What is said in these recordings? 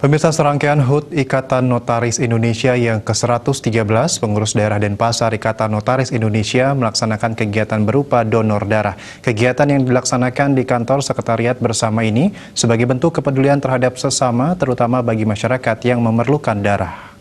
Pemirsa, serangkaian HUT Ikatan Notaris Indonesia yang ke-113, pengurus daerah Denpasar Ikatan Notaris Indonesia melaksanakan kegiatan berupa donor darah. Kegiatan yang dilaksanakan di kantor sekretariat bersama ini sebagai bentuk kepedulian terhadap sesama, terutama bagi masyarakat yang memerlukan darah.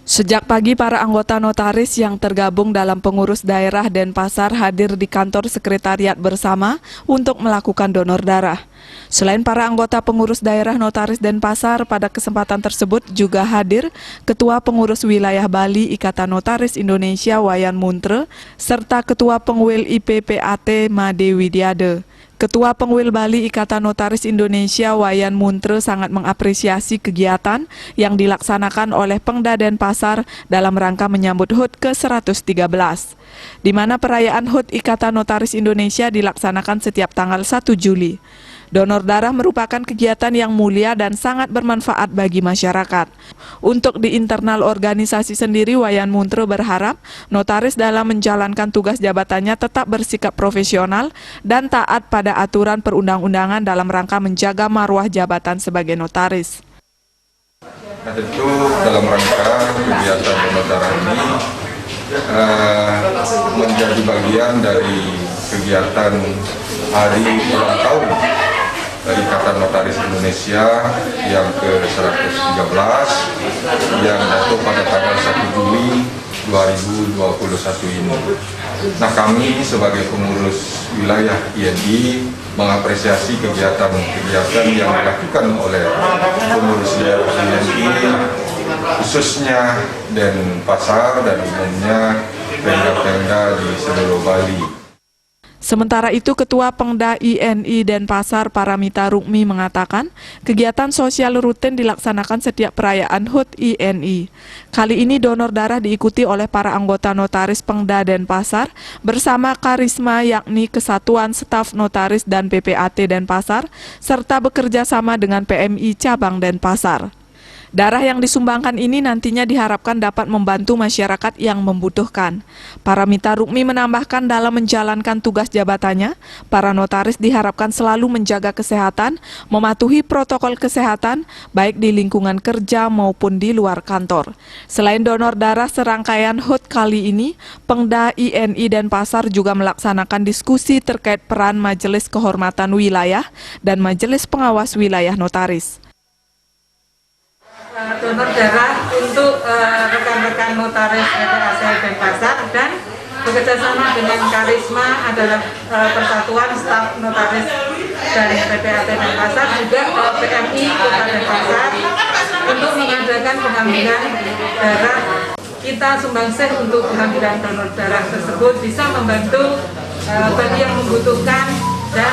Sejak pagi, para anggota notaris yang tergabung dalam pengurus daerah Denpasar hadir di kantor sekretariat bersama untuk melakukan donor darah. Selain para anggota pengurus daerah notaris Denpasar, pada kesempatan tersebut juga hadir Ketua Pengurus Wilayah Bali Ikatan Notaris Indonesia Wayan Muntre, serta Ketua Pengwil IPPAT Made Widiade. Ketua Pengwil Bali Ikatan Notaris Indonesia Wayan Muntre sangat mengapresiasi kegiatan yang dilaksanakan oleh Pengda Denpasar dalam rangka menyambut HUT ke-113, di mana perayaan HUT Ikatan Notaris Indonesia dilaksanakan setiap tanggal 1 Juli. Donor darah merupakan kegiatan yang mulia dan sangat bermanfaat bagi masyarakat. Untuk di internal organisasi sendiri, Wayan Muntre berharap notaris dalam menjalankan tugas jabatannya tetap bersikap profesional dan taat pada aturan perundang-undangan dalam rangka menjaga marwah jabatan sebagai notaris. Nah, tentu dalam rangka kegiatan donor darah ini menjadi bagian dari kegiatan hari ulang tahun dari Ikatan Notaris Indonesia yang ke-113 yang jatuh pada tanggal 1 Juli 2021 ini. Nah, kami sebagai pengurus wilayah INI mengapresiasi kegiatan-kegiatan yang dilakukan oleh pengurus daerah INI, khususnya Denpasar dan umumnya pengda-pengda di seluruh Bali. Sementara itu, Ketua Pengda INI Denpasar Paramita Rukmi mengatakan kegiatan sosial rutin dilaksanakan setiap perayaan HUT INI. Kali ini donor darah diikuti oleh para anggota notaris Pengda Denpasar bersama Karisma, yakni Kesatuan Staf Notaris dan PPAT Denpasar, serta bekerja sama dengan PMI Cabang Denpasar. Darah yang disumbangkan ini nantinya diharapkan dapat membantu masyarakat yang membutuhkan. Paramita Rukmi menambahkan dalam menjalankan tugas jabatannya, para notaris diharapkan selalu menjaga kesehatan, mematuhi protokol kesehatan, baik di lingkungan kerja maupun di luar kantor. Selain donor darah serangkaian HUT kali ini, Pengda INI Denpasar juga melaksanakan diskusi terkait peran Majelis Kehormatan Wilayah dan Majelis Pengawas Wilayah Notaris. Donor darah untuk rekan-rekan notaris PPAT Denpasar dan bekerjasama dengan Karisma adalah Persatuan Staf Notaris dari PPAT Denpasar, juga PMI Kota Denpasar untuk mengadakan pengambilan darah. Kita sumbangsih untuk pengambilan donor darah tersebut bisa membantu bagi yang membutuhkan, dan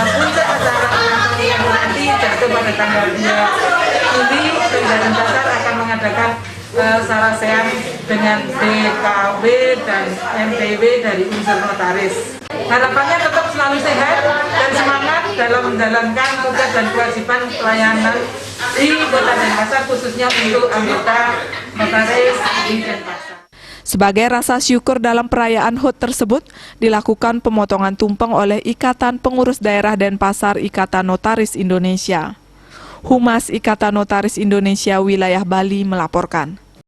puncak acara yang nanti jatuh pada tanggal 2 Juli, Pengda Denpasar akan mengadakan sarasehan dengan DKW dan MTW dari unsur notaris. Harapannya tetap selalu sehat dan semangat dalam menjalankan tugas dan kewajiban pelayanan di Kota Denpasar, khususnya untuk anggota notaris di Denpasar. Sebagai rasa syukur dalam perayaan HUT tersebut, dilakukan pemotongan tumpeng oleh Ikatan Pengurus Daerah Denpasar Ikatan Notaris Indonesia. Humas Ikatan Notaris Indonesia Wilayah Bali melaporkan.